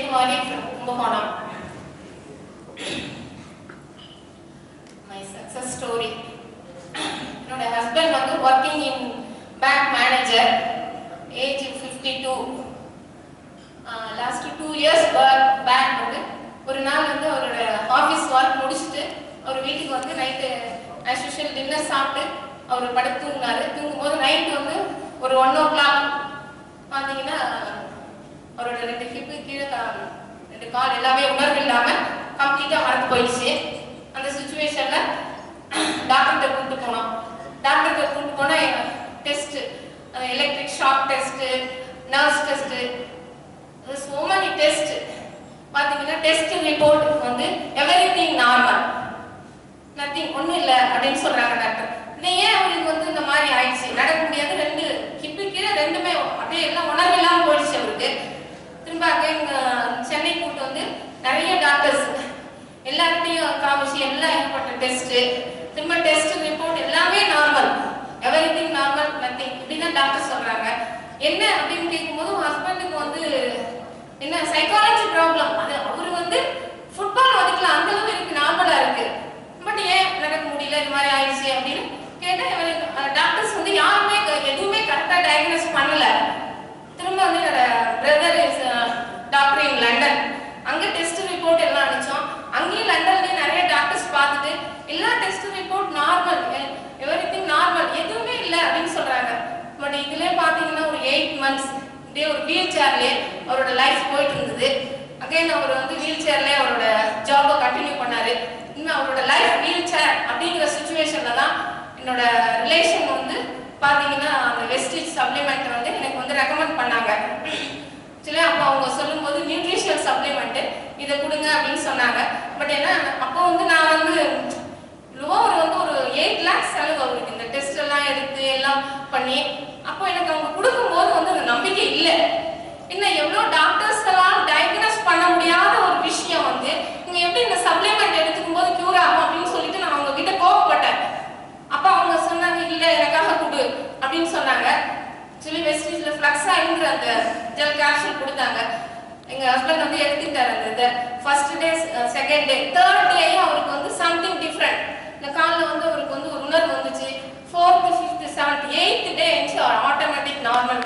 Devani from Kumbakonam. My success story. My husband was working in bank manager, age 52. Last 2 years back, ஒரு நாள் வந்து அவரோட office work முடிச்சிட்டு அவர் வீட்டுக்கு வந்து நைட்டு as usual டின்னர் சாப்பிட்டு அவர் படுத்து தூங்கினாரு. தூங்கும்போது நைட் வந்து ஒரு 1 o'clock பார்த்தீங்கன்னா அவரோட 2 ஹிப்பு கீழே 2 கால் எல்லாமே உணர்வு இல்லாமல் கம்ப்ளீட்டாக மறந்து போயிடுச்சு. அந்த சுச்சுவேஷனில் டாக்டர்கிட்ட கூப்பிட்டு போனோம். டாக்டர்கிட்ட கூப்பிட்டு போனால் test, electric shock test, nurse test, so many test பார்த்தீங்கன்னா டெஸ்ட் ரிப்போர்ட் வந்து எவ்ரிதிங் நார்மல், நத்திங், ஒன்றும் இல்லை அப்படின்னு சொல்கிறாங்க டாக்டர். ஏன் அவருக்கு வந்து இந்த மாதிரி ஆயிடுச்சு, நடக்க முடியாது, 2 ஹிப்பு கீழே 2மே அப்படியே எல்லாம் உணர்வு இல்லாமல் போயிடுச்சு அவருக்கு. திரும்ப அகைன் சென்னை கூப்பிட்டு வந்து நிறைய டாக்டர்ஸ் எல்லார்ட்டையும் காமிச்சு எல்லாம் ஏற்பட்ட டெஸ்ட்டு, திரும்ப டெஸ்ட் ரிப்போர்ட் எல்லாமே நார்மல், எவ்ரிதிங் நார்மல், நத்திங் இப்படிதான் டாக்டர் சொல்கிறாங்க. என்ன அப்படின்னு கேட்கும்போது ஹஸ்பண்டுக்கு வந்து என்ன சைக்காலஜி ப்ராப்ளம், அது அவரு வந்து ஃபுட்பால் ஒதுக்கலாம் அந்த அளவு இருக்கு, நார்மலா இருக்கு, பட் ஏன் நடக்க முடியல, இது மாதிரி ஆயிடுச்சு அப்படின்னு கேட்டால் டாக்டர்ஸ் வந்து யாருமே எதுவுமே கரெக்டாக டயக்னோஸ் பண்ணல. திரும்ப வந்து என்னோட brother is doctor in London, அங்கே டெஸ்ட் ரிப்போர்ட் எல்லாம் அனுப்பிச்சோம். அங்கேயும் லண்டன்லேயே நிறைய டாக்டர்ஸ் பார்த்துட்டு எல்லா test report normal, everything normal, எதுவுமே இல்லை அப்படின்னு சொல்றாங்க. பட் இதுலேயே பார்த்தீங்கன்னா ஒரு 8 months இப்படியே ஒரு வீல் சேர்லேயே அவரோட லைஃப் போயிட்டு இருந்தது. அகைன் அவர் வந்து வீல் சேர்லேயே அவரோட ஜாபை கண்டினியூ பண்ணாரு. இன்னும் அவரோட லைஃப் வீல் சேர் அப்படிங்கிற சுச்சுவேஷன்ல தான் என்னோட ரிலேஷன் வந்து பார்த்தீங்கன்னா அந்த வெஸ்டேஜ் சப்ளிமெண்ட் வந்து எனக்கு வந்து ரெக்கமெண்ட் பண்ணாங்க. ஆக்சுவலி அப்போ அவங்க சொல்லும்போது நியூட்ரிஷியல் சப்ளிமெண்ட் இதை கொடுங்க அப்படின்னு சொன்னாங்க. பட் ஏன்னா அப்போ வந்து நான் வந்து லோவர் வந்து ஒரு 8 lakhs செலவு அவருக்கு இந்த டெஸ்ட் எல்லாம் எடுத்து எல்லாம் பண்ணி. அப்போ எனக்கு அவங்க கொடுக்கும்போது வந்து அந்த நம்பிக்கை இல்லை. இன்னும் எவ்வளோ டாக்டர்ஸ் எல்லாம் டயக்னோஸ் பண்ண முடியாத ஒரு விஷயம் வந்து நீங்க எப்படி இந்த சப்ளிமெண்ட் எடுத்துக்கும் போது கியூர் ஆகும் அப்படின்னு சொல்லிட்டு நான் அவங்க கிட்ட கோவப்பட்டேன். அப்போ அவங்க சொன்னாங்க இல்லை எனக்காக கொடு அப்படின்னு சொன்னாங்க. ஆக்சுவலி வெஸ்டீஜ்ல ஃப்ளக்ஸாங்கிற அந்த ஜெல் கேப்சூல் கொடுத்தாங்க. எங்க ஹஸ்பண்ட் வந்து எடுத்துட்டாரு. அந்த first day, second day, third டேயும் அவருக்கு வந்து சம்திங் டிஃப்ரெண்ட். இந்த காலில் வந்து அவருக்கு வந்து ஒரு உணர்வு வந்துச்சு. 4th, 5th, 7th, 8th day என்ச்சு automatic normal.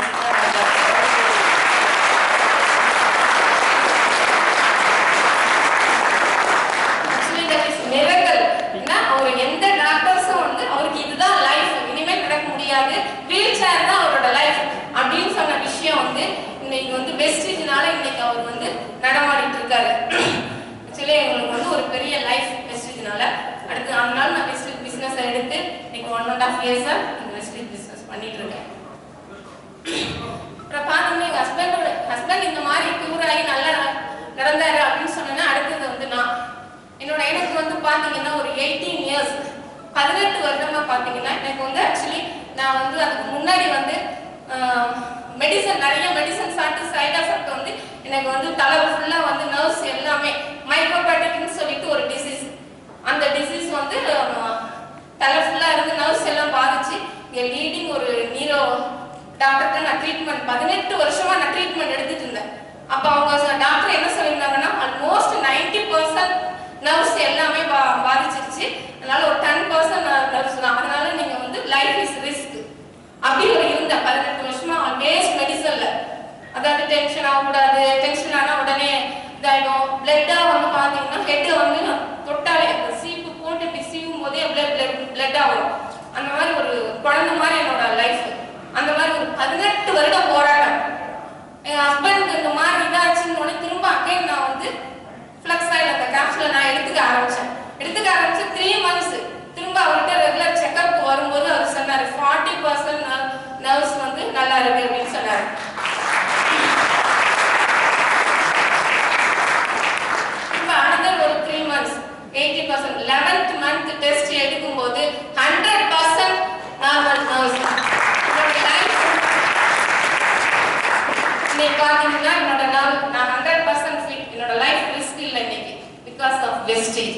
Actually that is miracle. ஏன்னா அவர் எந்த டாக்டர்ஸும் வந்து அவருக்கு இதுதான் லைஃப், இனிமேல் நடக்க முடியாது, வீல் சேர் தான் அவரோட லைஃப் அப்படின்னு சொன்ன விஷயம் வந்து இன்னைக்கு வந்து வெஸ்டேஜ்னால இன்னைக்கு அவர் வந்து நடமாடிட்டு இருக்காரு. ஆக்சுவலி எங்களுக்கு வந்து ஒரு பெரிய லைஃப் வெஸ்டேஜ்னால. அடுத்து அதனால நான் வெஸ்டேஜ் பிஸ்னஸ் எடுத்து இன்னைக்கு 1.5 years இந்த வெஸ்டேஜ் பிஸ்னஸ் பண்ணிட்டு இருக்கேன். அப்புறம் பார்த்தீங்கன்னா எங்கள் ஹஸ்பண்ட் இந்த மாதிரி கியூர் ஆகி நல்லா நடந்தாரு அப்படின்னு சொன்னேன்னா அடுத்தது வந்து எனக்கு வந்து பார்த்தீங்கன்னா ஒரு 18 years 18 வருடமா பார்த்தீங்கன்னா எனக்கு வந்து ஆக்சுவலி நான் வந்து அதுக்கு முன்னாடி வந்து மெடிசன் நிறைய மெடிசன் சாப்பிட்டு சைட் எஃபெக்ட் வந்து எனக்கு வந்து தலை ஃபுல்லாக வந்து நர்வ்ஸ் எல்லாமே மைக்ரோபேட்டிக்னு சொல்லிட்டு ஒரு டிசீஸ், அந்த டிசீஸ் வந்து தலை ஃபுல்லாக இருந்து நர்வ்ஸ் எல்லாம் பாதிச்சு இங்கே லீடிங் ஒரு நீரோ டாக்டர்கிட்ட நான் ட்ரீட்மெண்ட் 18 வருஷமா நான் ட்ரீட்மெண்ட் எடுத்துட்டு இருந்தேன். அப்போ அவங்க டாக்டர் என்ன சொல்லியிருந்தாங்கன்னா ஆல்மோஸ்ட் 90% நர்வ்ஸ் எல்லாமே பாதிச்சிருச்சு, அதனால ஒரு 10% நர்வ்ஸ் தான், அதனால நீங்கள் வந்து லைஃப் இஸ் ரிஸ்க் அப்படி ஒரு இருந்த 18 வருஷமா ஆல்வேஸ் மெடிசன்ல. அதாவது டென்ஷன் ஆகக்கூடாது, டென்ஷன் ஆனால் உடனே இதாயிடும். பிளட்டாக வந்து பார்த்தீங்கன்னா ஹெட்டை வந்து தொட்டாலே அந்த சீப்பு போட்டு இப்படி சீவும் போதே பிளட் ஆகும். அந்த மாதிரி ஒரு குழந்தை மாதிரி என்னோட லைஃப். அந்த மாதிரி ஒரு 18 வருடம் போராட்டம். என் ஹஸ்பண்ட் இந்த மாதிரி இதாச்சுன்னு உடனே திரும்ப அகைன் நான் வந்து ஃப்ளக்ஸ் ஆயில் அந்த கேப்சூலை நான் எடுத்துக்க ஆரம்பிச்சேன். 3 months திரும்ப அவர்கிட்ட ரெகுலர் செக்அப் வரும்போது அவர் சொன்னார் 40% நர்வ்ஸ் வந்து நல்லா இருக்கு அப்படின்னு சொன்னார். இப்போ அடுத்த ஒரு 3 months 80%, 11th month டெஸ்ட் எடுக்கும்போது 100% நார்மல் நர்வ்ஸ். இன்னைக்கு பார்த்தீங்கன்னா என்னோட நான் 100% ஃபிட், என்னோட லைஃப் ரிஸ்க் இல்லை இன்னைக்கு பிகாஸ் ஆஃப் வெஸ்டேஜ்.